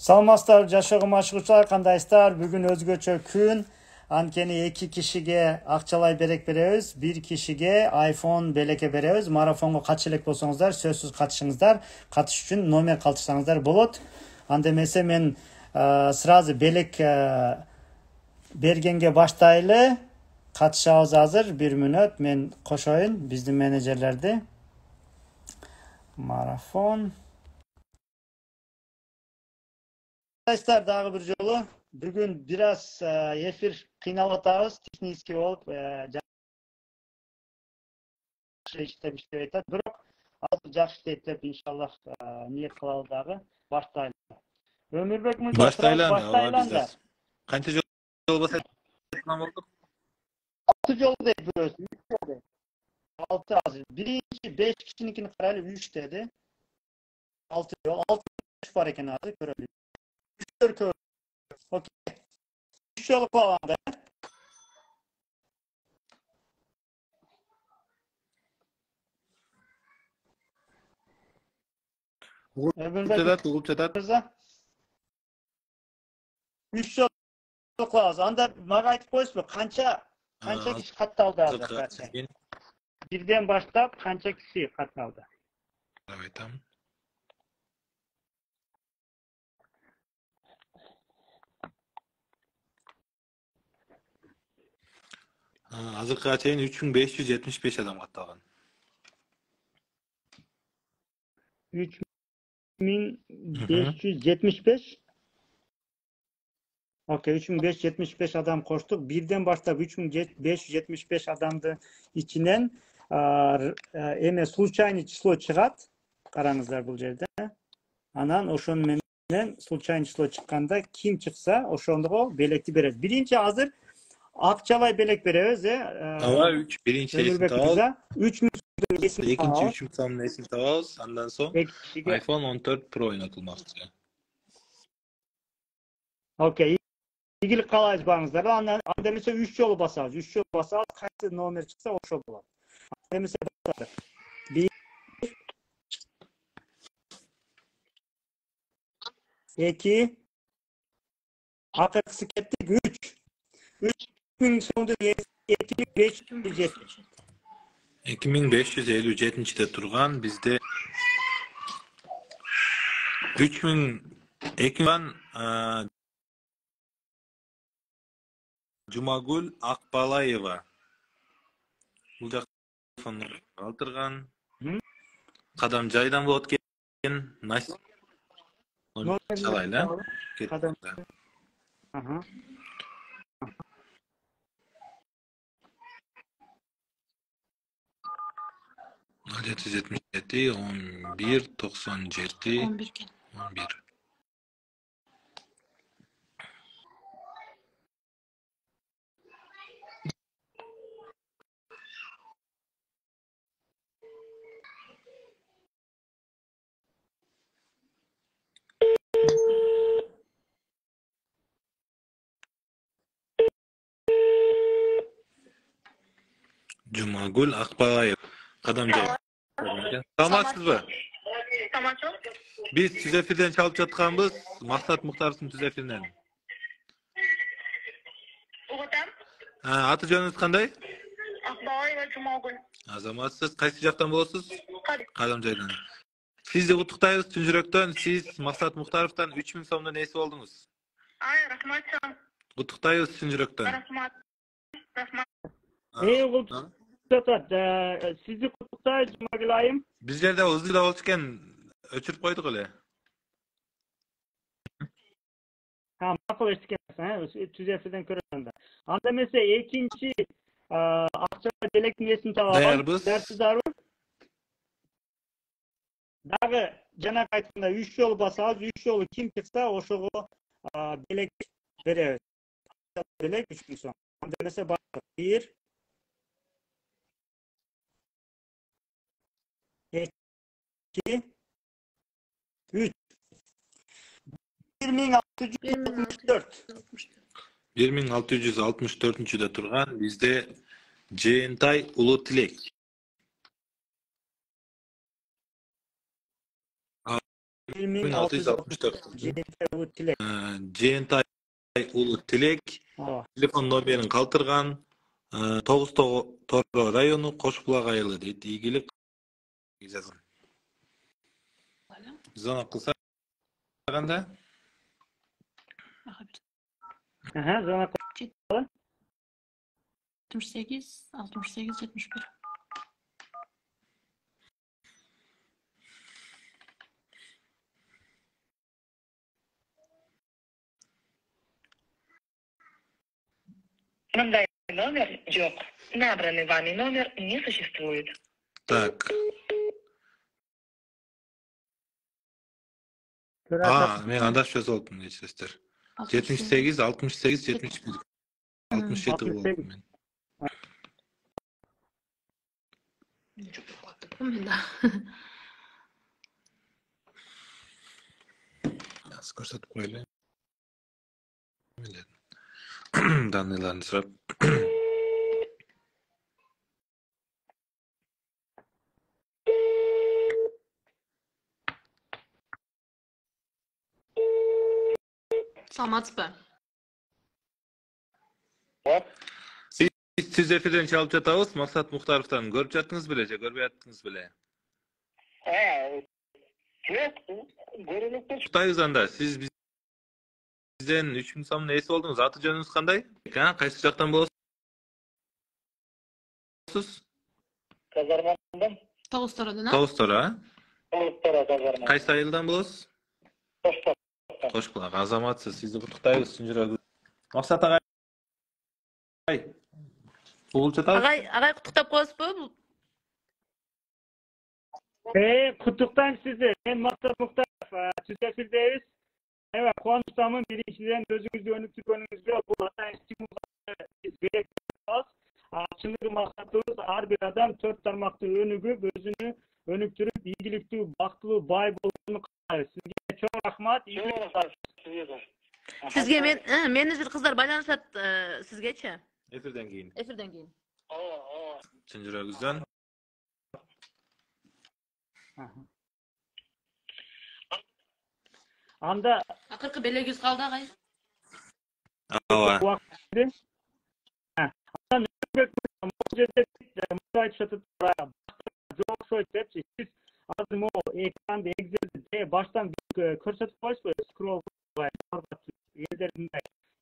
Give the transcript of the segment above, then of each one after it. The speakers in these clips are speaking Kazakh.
Саламатсыздар, жашоого машыгуучулар, кандайсыздар? Бүгүн өзгөчө күн. Анткени 2 кишиге акчалай белек беребиз, 1 кишиге iPhone белекке беребиз. Марафонго катыша элек болсоңуздар, сөзсүз катышыңыздар. Катыш үчүн номер калтырсаңыздар болот. Анда эмесе мен сразу белек бергенге баштайлы. Катышабыз азыр. 1 мүнөт мен кошоюн биздин менеджерлерди. Марафон. Arkadaşlar daha bir жолу. Bugün biraz efir kıynalıp atağız. Tekniski olup жақсы иштеп айтат. Бирок азыр жакшы иштейт деп иншаллах ниет кылабыз дагы. Баштайлы. Өмүрбек мырза, баштайлы. Канча жол басат болдук? 6 жол дейт бирөөсү. 6 азыр. Биринчи 5 кишиникini карайлы 3 деди. 6 жол, 6 бар экен азыр көрөлү. Okey. 3 yolu kullandı. Uğulçadat. 3 yolu kullandı. Anda bana aytıp koysun. Kança kişi kattaldı azır. Birden başlayıp kança kişi kattaldı. Evet, tamam. Azırkıga чейин 3575 адам катталган. 3575. Okey, 3575 adam koştuk. Birden başlayıp 3575 adamdı içinden случайный число чыгат. Караңыздар бул жерде. Анан ошону менен случайный число чыкканда ким чыкса ошондого белекти берет. Биринчи азыр акчалай белек беребиz. Ооба, 3 биринчи эсин табабыз. 3000 экинчи 3000 сомдун эсин табабыз. Андан соң iPhone 14 Pro ойнотулмакчы. Окей. Игилик калайбыз барыңыздар. Анда эмесе 3 жолу басабыз. 3 жолу басабыз. Кайсы номер чыкса ошол болот. Анда эмесе басабыз. 1 2 акыркысы кеттик 3 3000 сомдун эсин 570. 2557-де турган, бизде 3000 Жумагүл Акбалаева. Бул жактан калтырган. Кадам жайдан болот экен. Салайла. Ага. 777 11 97 11. Жумагүл Акбалаева. Кадам жай. Саламатсызбы? Саламатчылык. Биз түз эфирден чалып жатканбыз. Максат Муктаровдун түз эфиринен. Угутам. Аты жөнүңүз кандай? Акбалаева Жумагүл. Азаматсыз. Кайсы жактан болосуз? Кадам жайдан. Сизди куттуктайбыз чын жүрөктөн. Сиз Максат Муктаровдон 3000 сомдун ээси болдуңуз. Рахмат. Куттуктайбыз чын жүрөктөн. Рахмат. Sizi kutluktayız Cumagül ayım. Bizlerde hızlı olurken öçürüp koyduk öyle. Ha, makul eşlik tüzefiden köründen. Anda mesela ikinci akça belek niyesini tavalam. Dersiz darı. Dağı cana kaytında 3 yolu basağız. 3 yolu kim çıksa o şoğu belek veririz. Belek 3 son. Anda mesela bakın. 1 2 3 1664 1664-de turgan bizde Jeentay Ulu Tilek. 1664. Жентay Ulu Tilek. Жээнтай Улуу Тилек. Ооба. Телефон номерин калтырган. Тогуз Торо району Кошбулак айылы дейт. Ийгилик жазган. Звонок кылса кандай? Звонок. 68 68 71. Мындай номер жоқ. Набранный вами номер не существует. Так. Мен андаш жазып алдым, кечиресиздер. 78 68 71. 67 болду мен. Көрсөтүп коелу. Данныйларын сурап. Саламатсызбы? Siz efirden çalıp жатабыз. Максат Мухтаровтан көрүп жаттыңыз беле же көрбөй жаттыңыз беле? Жоқ, көрүнүп тұр. Кутайбыз анда. Сиз бизден 3000 сомдун ээси болдуңуз. Аты жөнүңүз кандай? Кайсы жактан болосуз? Казармадан. Тогуз Тородан, Тогуз Тора. Казарма. Кайсы айылдан болосуз? Кошбулак. Азаматсыз. Сизди куттуктайбыз чын жүрөгүбүз. Максат агай. Болуп жатабыз. Агай куттуктап коесузбу? Куттуктайм сизди. Мен Максат Мухтаров. Сиз эфирдебиз. Эйва, кубанычтамын. Биринчиден өзүңүздү өнүктүргөнүңүзгө бул атайын стимул берет. Чыныгы максатыбыз ар бир адам 4 тармакты өнүгүп, өзүнү өнүктүрүп, ийгиликтүү, бактылуу, бай болууну каалайбыз. Сизге чоң рахмат. Сизге менеджер кыздар байланышат сизгечи? Эфирден кийин. Эфирден кийин. Чын жүрөгүбүздөн. Анда Акыркы белегиңиз калды агай? Ооба. Siz azım o ekranda egzersizi baştan көрсөтүп коесузбу? Scroll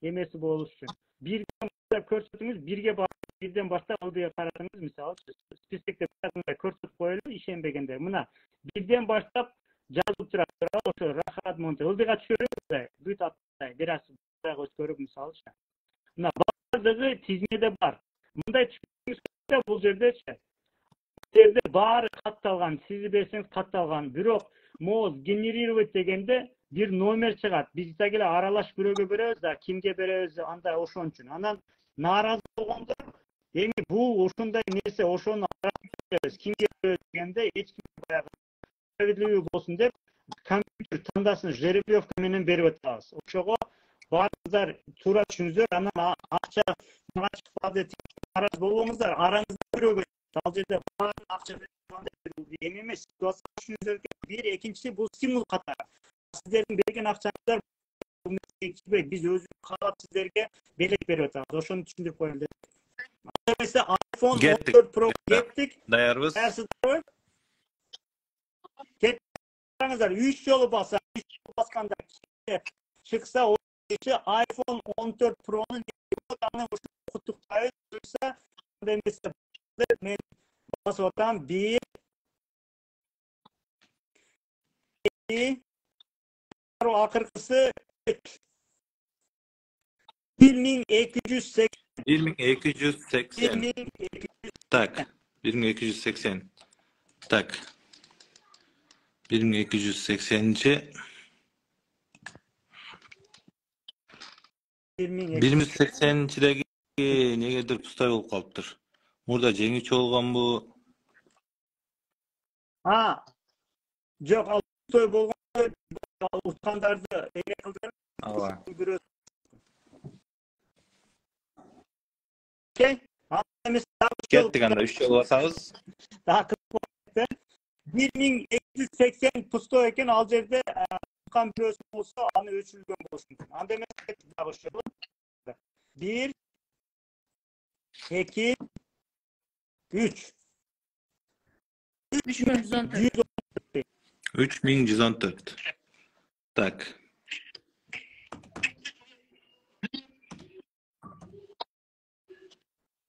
эмеси болуш үчүн. Бирден баштап көрсөтүңүз, бирге бирден баштап ылдыга каратыңыз, мисалы списокте көрсөтүп коелу ишенбегендер. Мына бирден баштап жазылып турат. Ошо рахат монте ылдыга түшүрүп, бүт аттай берасыз. Көрүп мисалы. Мына баардыгы тизмеде бар. Мындай түшүрүңүз бул жердечи. Жерде баары катталган, сиз берсеңиз катталган. Бирок моз генерировать дегенде бир номер чыгат. Биз да келе аралаш бирөөгө беребиз да, кимге беребиз, андай ошон үчүн. Анан нааразы болгондор, эми бул ошондой нерсе, ошону беребиз, кимге беребиз дегенде эч ким баягы справедливый болсун деп, компьютер тандасын жеребьевка менен берип атабыз. Ошого баарыңыздар туура түшүнүңүздөр. Анан акча мага чыкпады деп нааразы болбоңуздар. Араңызда бирөөгө ал жерде баарын акча эми эмес, ситуация түшүнүңүздөр. Бир, экинчиси бул стимул катары. Сиздердин берген акчаңыздар биз өзүбүз каалап сиздерге белек берип атабыз. Ошону түшүндүрүп коеюн деп. Ошо iPhone 14 Pro кеттик. Даярбыз. Кеттиңиздер 3 жолу басканда чыкса, iPhone 14 Pro'nun куттуктайбыз. Men basıp atam 1 2 akırkısı 1280 1280 tak 1280 tak 1280-ci 1280-cideki negedir pustay olup kalıptır. Burada жеңүүчү болгон бу. Жок, ал той болгон уткандарды эме кылдыр. Ооба. Окей. Ал эмес Кеттик анда 3 жолу басабыз. 1280 pusto eken ал жерде kan bürösü olsa anı ölçülgen bolsun. Anda emес başlayalım. 1 2 3 3114. 3114. Tak.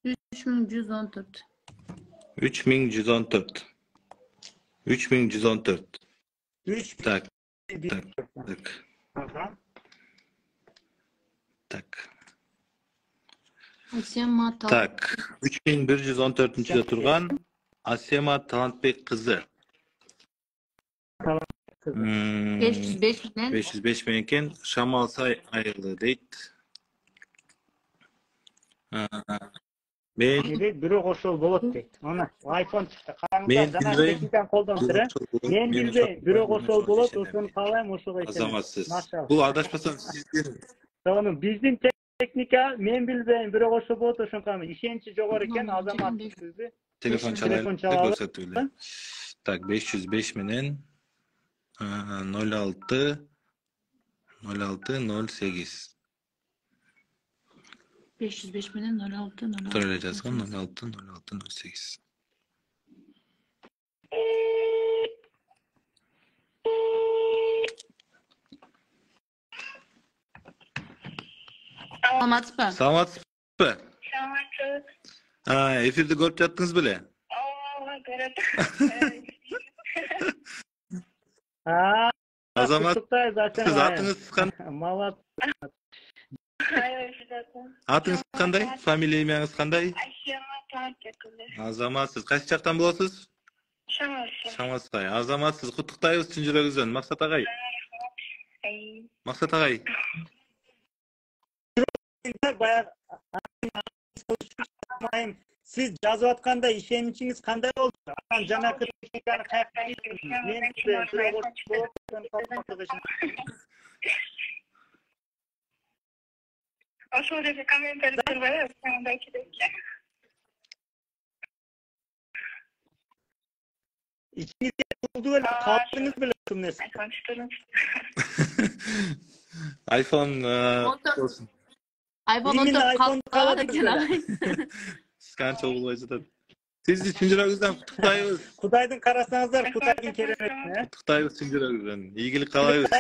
3114. 3114. 3114. 3 Tak. 1 Tak. Tak. Tak. Asema Tak. 3114-de turgan Asema Talantbek kızı. 505 bilen 505 menken Şamalsay ayrıldı deyt. Men biri koşul bolot deyt. Ana iPhone çıktı. Men Karаңыздар жана билбейм. техниканы колдонуптур. Мен билбейм. Бирөө кошол болот, ошону каалайм, ошого ишенем. Azamatsız. Машалла. Bu adашmasam sizden Tamam, биздин техника мен билбейм. Бирөө кошол болот, ошону каалайм. Ишеничи жогору экен, азамат сизди. telefon Telefon çalayım. çalalım. Gösterdi. Tak 505 menen 06 08. 505 bilen 06 06. Şöyle yazsam 06 08. Salamatçı. Salamat mı? Salamat. Efirde görüp yattınız bile. Allah görüp. Ha, Azamat tutuklar zaten. siz atınız Malat. Hayır, zaten. atınız kanday? Familya yemeğiniz kanday? Aşağıma takip edilir. Azamatsız. Kaç çaktan bulasız? Şanslı. Şamatsay. Azamatsız. Kutuktayız Tüncürögüzön. Maksat ağay. Ay. Maksat ağay. Bayağı siz жазып атканда ишеничиңиз кандай болду? Анан жанакы техниканы каяктан ийдиңиз? Мен бирөө Ошол жерде комментарий бар, андай керек. ичиңизде болду беле, калдыңыз беле ушул нерсе? iPhone olsun. iPhone Yeminle 14 iPhone kaldı kaldı eken. Kança olacak. Siz Tüncürögüzön kutuktayız. Кудайдын карасаңыздар, Кудайдын кереметине. Kutuktayız Tüncürögüzөн. İyilik kalayız.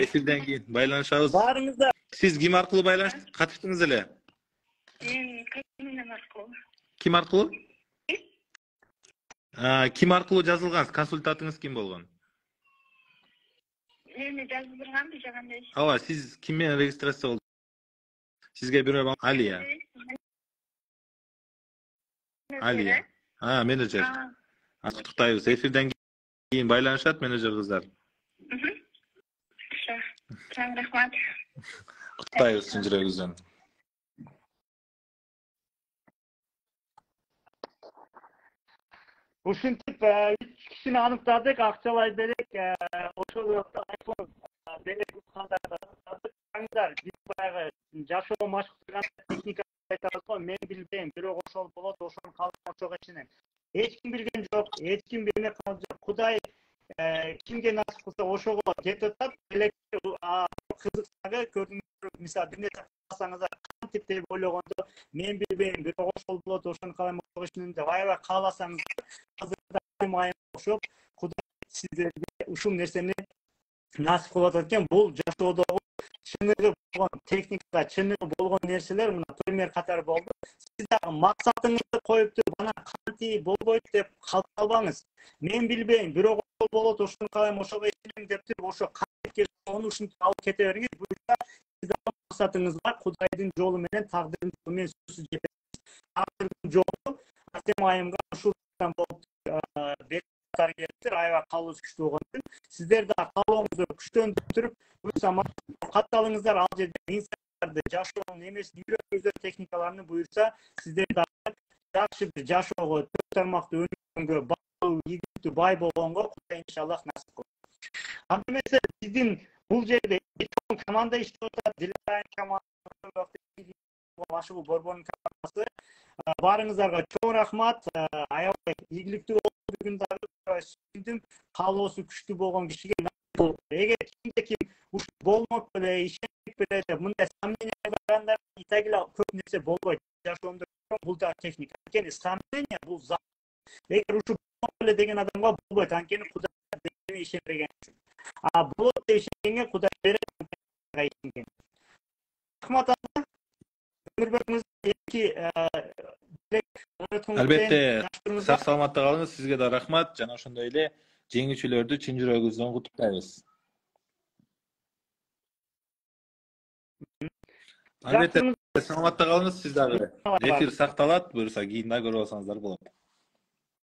Efirden keyin baylanışabız. Барыңыздар. Siz kim arkalı baylanıştık? Katıştınız ele. Мен кімнен аркылуу? Kim arkalı? Kim arkalı жазылган? Консультатыңыз kim болгон? Мени жаздырганбы же кандай? Ооба, siz kim менен регистрация болдуңуз? Sizge biri Aliya. Aliya. Menajer. Kutuktayız. Efirden keyin baylanışat menajer kızlar. Çok rahmat. Kutuktayız Tüncürögüzөн. Ушинтип 3 кишини аныктадык, Акчалай Берек, ошол iPhone Берек кандайдар биз баягы жашоо машыктырган техника айтабыз го, мен билбейм, бирок ошол болот, ошону калган ошого ишенем. Эч ким билген жок, эч ким билме калган жок. Кудай кимге насип кылса ошого кетип атат. Кызыксагы көрдүңүз, мисалы бир нерсе кааласаңыздар, кантип деп ойлогондо, мен билбейм, бирок ошол болот, ошону каалайм, ошого ишенем деп аябай кааласаңыздар, азыр майым окшоп, Кудай сиздерге ушул нерсени насип кылып атат экен. Бул жашоодогу чыныгы болгон техника, чыныгы болгон нерселер мына пример катары болду. Сиз дагы максатыңызды коюп туруп, анан канти болбойт деп калып калбаңыз. Мен билбейм, бирок ошол болот, ошону каалайм, ошого ишенем деп туруп, ошо кантип onu ушинтип алып кете бериңиз. Буюрса сиздин максатыңыз бар, Кудайдын жолу менен, тагдырдын жолу менен сөзсүз жетесиз. Тагдырдын жолу Артем айымга ушулдан болуп бекатар келиптир, аябай калыбыз күчтүү болгон үчүн сиздер да каалооңузду күчтөндүрүп туруп, буюрса катталыңыздар ал жерде инсандарды, жашоонун эмесин үйрөнүңүздөр, техникаларын буюрса сиздер да жакшы бир жашоого, төрт тармактуу өнүгүүгө, баалуу, ийгиликтүү, бай болгонго Кудай иншаллах насип кылсын. Анда эмесе биздин бул жерде команда иштеп атат, Дилайн командасы, Машыгул Борбордун командасы, Барыңыздарга чоң рахмат. Аябай ийгиликтүү болду бүгүн дагы сүйлөдүм. Каалоосу күчтүү болгон кишиге эгер кимде-ким ушу болмок беле, ишенек беле, мындай сомнение барганда итагила көп нерсе болбойт. Жашоомдо бул да техника. Анткени сомнение бул зат. Эгер ушу болмок беле деген адамга болбойт. Анткени Кудай берени ишенбеген үчүн. Болот деп ишенгенге Кудай берет. Рахмат. Өмүрбекиңиз Албетте, сак саламатта калыңыз. Сизге да рахмат. Жана ошондой эле жеңүүчүлөрдү чын жүрөгүбүздөн куттуктайбыз. Албетте, саламатта калыңыз. Сиз дагы. Эфир сакталат, буюрса кийин дагы көрүп алсаңыздар болот.